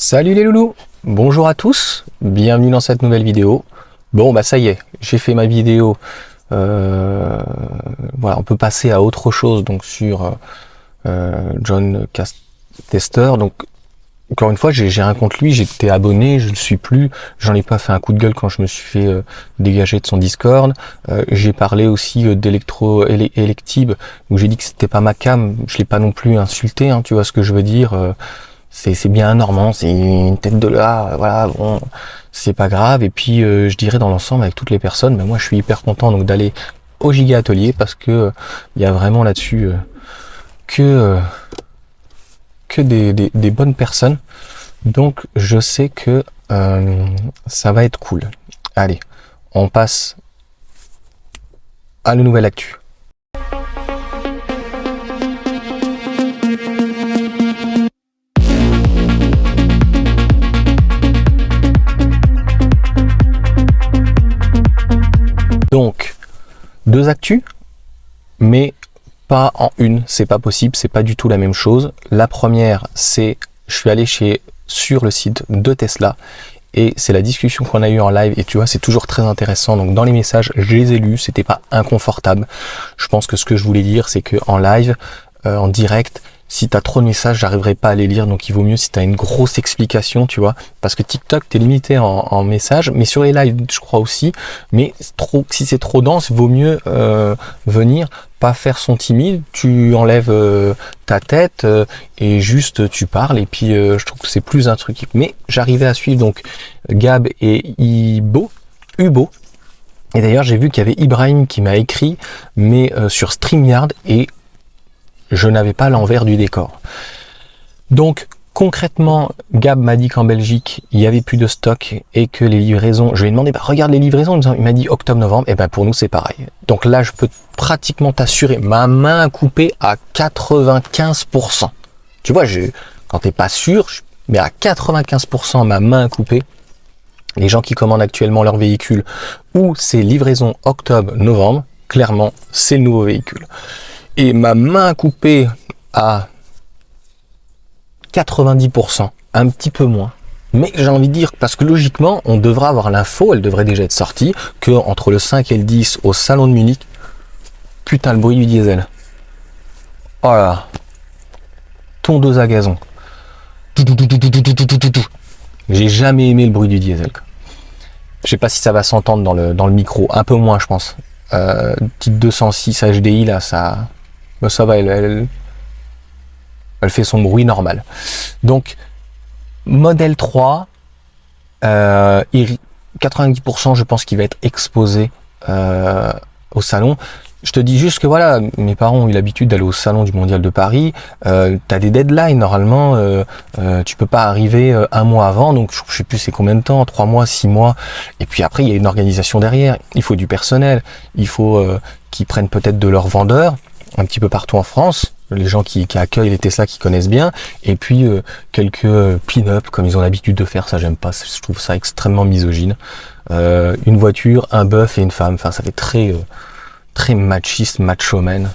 Salut les loulous, bonjour à tous, bienvenue dans cette nouvelle vidéo. Bon bah ça y est, j'ai fait ma vidéo, voilà, on peut passer à autre chose donc sur John Tester. Donc encore une fois, j'ai rien contre lui, j'étais abonné, je ne le suis plus, j'en ai pas fait un coup de gueule quand je me suis fait dégager de son Discord. J'ai parlé aussi d'Electib où j'ai dit que c'était pas ma cam, je l'ai pas non plus insulté, hein, tu vois ce que je veux dire. C'est bien un Normand, c'est une tête de là, voilà, bon, c'est pas grave. Et puis je dirais dans l'ensemble avec toutes les personnes, mais moi je suis hyper content donc d'aller au Giga Atelier parce que il y a vraiment là-dessus que des bonnes personnes. Donc je sais que ça va être cool. Allez, on passe à la nouvelle actu. Donc, deux actus, mais pas en une, c'est pas possible, c'est pas du tout la même chose. La première, c'est, je suis allé sur le site de Tesla, et c'est la discussion qu'on a eue en live, et tu vois, c'est toujours très intéressant, donc dans les messages, je les ai lus, c'était pas inconfortable. Je pense que ce que je voulais dire, c'est que en live, en direct, si tu as trop de messages, j'arriverai pas à les lire, donc il vaut mieux si tu as une grosse explication, tu vois, parce que TikTok, tu es limité en messages, mais sur les lives, je crois aussi, mais si c'est trop dense, vaut mieux venir, pas faire son timide, tu enlèves ta tête et juste tu parles, et puis je trouve que c'est plus un truc. Mais j'arrivais à suivre donc Gab et Hubo, et d'ailleurs j'ai vu qu'il y avait Ibrahim qui m'a écrit, mais sur StreamYard, et je n'avais pas l'envers du décor. Donc concrètement, Gab m'a dit qu'en Belgique, il n'y avait plus de stock et que les livraisons, je lui ai demandé, regarde les livraisons, il m'a dit octobre-novembre, et pour nous c'est pareil. Donc là, je peux pratiquement t'assurer, ma main coupée à 95%. Tu vois, quand t'es pas sûr, mais à 95% ma main coupée. Les gens qui commandent actuellement leur véhicule ou c'est livraison octobre-novembre, clairement, c'est le nouveau véhicule. Et ma main coupée à 90%, un petit peu moins. Mais j'ai envie de dire, parce que logiquement, on devra avoir l'info, elle devrait déjà être sortie, que entre le 5 et le 10 au salon de Munich, putain, le bruit du diesel. Oh là, tondeuse à gazon. J'ai jamais aimé le bruit du diesel. Je sais pas si ça va s'entendre dans le micro, un peu moins je pense. Petite 206 HDI là, ça va, elle fait son bruit normal. Donc modèle 3, 90% je pense qu'il va être exposé au salon. Je te dis juste que voilà, mes parents ont eu l'habitude d'aller au salon du Mondial de Paris. T'as des deadlines normalement, tu peux pas arriver un mois avant, donc je sais plus c'est combien de temps, 3 mois, 6 mois. Et puis après il y a une organisation derrière, il faut du personnel, il faut qu'ils prennent peut-être de leurs vendeurs un petit peu partout en France, les gens qui accueillent les Tesla qui connaissent bien, et puis quelques pin-up comme ils ont l'habitude de faire, ça j'aime pas, je trouve ça extrêmement misogyne. Une voiture, un bœuf et une femme, enfin ça fait très machiste, macho man.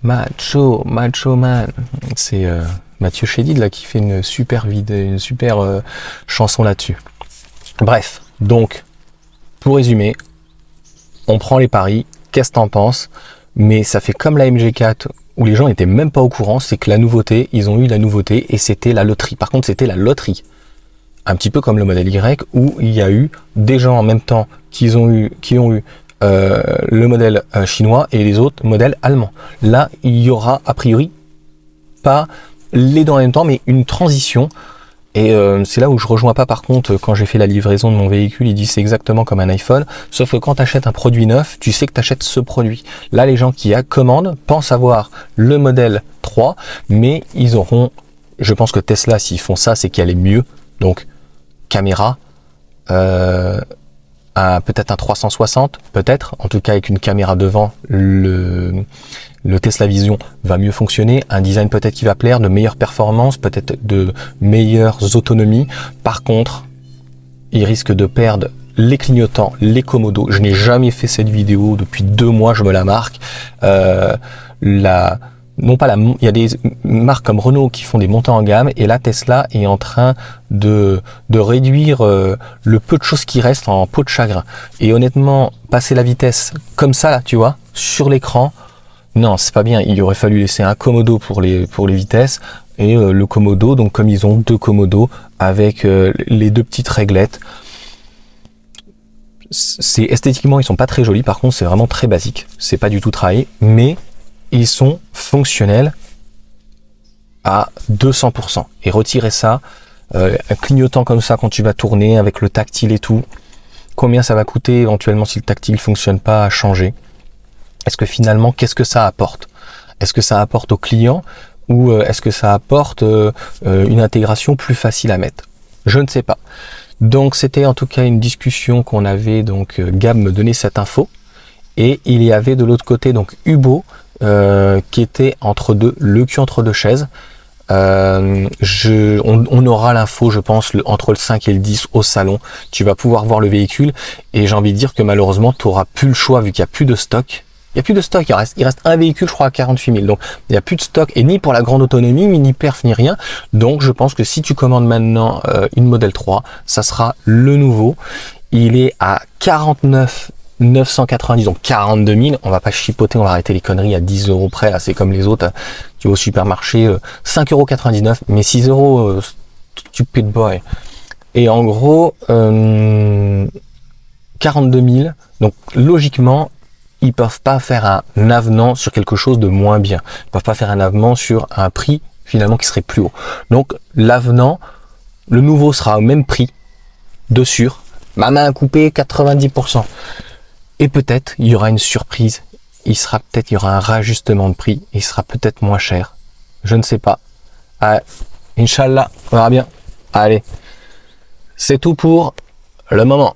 Macho man. C'est Mathieu Chédid là qui fait une super chanson là-dessus. Bref, donc, pour résumer, on prend les paris, qu'est-ce que t'en penses? Mais ça fait comme la MG4 où les gens n'étaient même pas au courant, c'est que la nouveauté, ils ont eu la nouveauté et c'était la loterie. Par contre, c'était la loterie. Un petit peu comme le modèle Y où il y a eu des gens en même temps qui ont eu le modèle chinois et les autres modèles allemands. Là, il y aura a priori pas les deux en même temps, mais une transition. Et c'est là où je rejoins pas par contre quand j'ai fait la livraison de mon véhicule, il dit c'est exactement comme un iPhone, sauf que quand tu achètes un produit neuf, tu sais que tu achètes ce produit. Là, les gens qui commandent pensent avoir le modèle 3, mais ils auront, je pense que Tesla, s'ils font ça, c'est qu'elle est mieux. Donc, caméra, peut-être un 360, peut-être, en tout cas avec une caméra devant, le Tesla Vision va mieux fonctionner, un design peut-être qui va plaire, de meilleures performances, peut-être de meilleures autonomies. Par contre, il risque de perdre les clignotants, les commodos. Je n'ai jamais fait cette vidéo depuis 2 mois, je me la marque. non pas il y a des marques comme Renault qui font des montées en gamme, et là Tesla est en train de réduire le peu de choses qui restent en peau de chagrin. Et honnêtement, passer la vitesse comme ça là, tu vois, sur l'écran, non, c'est pas bien. Il aurait fallu laisser un commodo pour les vitesses, et le commodo, donc comme ils ont deux commodos avec les deux petites réglettes. C'est esthétiquement, ils sont pas très jolis. Par contre, c'est vraiment très basique. C'est pas du tout travaillé, mais ils sont fonctionnels à 200%. Et retirer ça, un clignotant comme ça quand tu vas tourner avec le tactile et tout, combien ça va coûter éventuellement si le tactile fonctionne pas à changer? Est-ce que finalement, qu'est-ce que ça apporte? Est-ce que ça apporte au client, ou est-ce que ça apporte une intégration plus facile à mettre? Je ne sais pas. Donc c'était en tout cas une discussion qu'on avait, donc Gab me donnait cette info, et il y avait de l'autre côté donc Hubo qui était entre deux, le cul entre deux chaises. On aura l'info, je pense, entre le 5 et le 10 au salon. Tu vas pouvoir voir le véhicule, et j'ai envie de dire que malheureusement tu n'auras plus le choix vu qu'il n'y a plus de stock. Il n'y a plus de stock, il reste un véhicule, je crois, à 48 000. Donc, il n'y a plus de stock, et ni pour la grande autonomie, ni perf, ni rien. Donc, je pense que si tu commandes maintenant une Model 3, ça sera le nouveau. Il est à 49 990, donc 42 000. On va pas chipoter, on va arrêter les conneries à 10 euros près. Là, c'est comme les autres. Tu vas au supermarché, 5,99 €, mais 6 euros, stupid boy. Et en gros, 42 000. Donc, logiquement, ils peuvent pas faire un avenant sur quelque chose de moins bien. Ils peuvent pas faire un avenant sur un prix finalement qui serait plus haut. Donc l'avenant, le nouveau sera au même prix, de sûr. Ma main à couper 90%. Et peut-être il y aura une surprise. Il y aura un rajustement de prix. Il sera peut-être moins cher. Je ne sais pas. Inch'Allah, on verra bien. Allez, c'est tout pour le moment.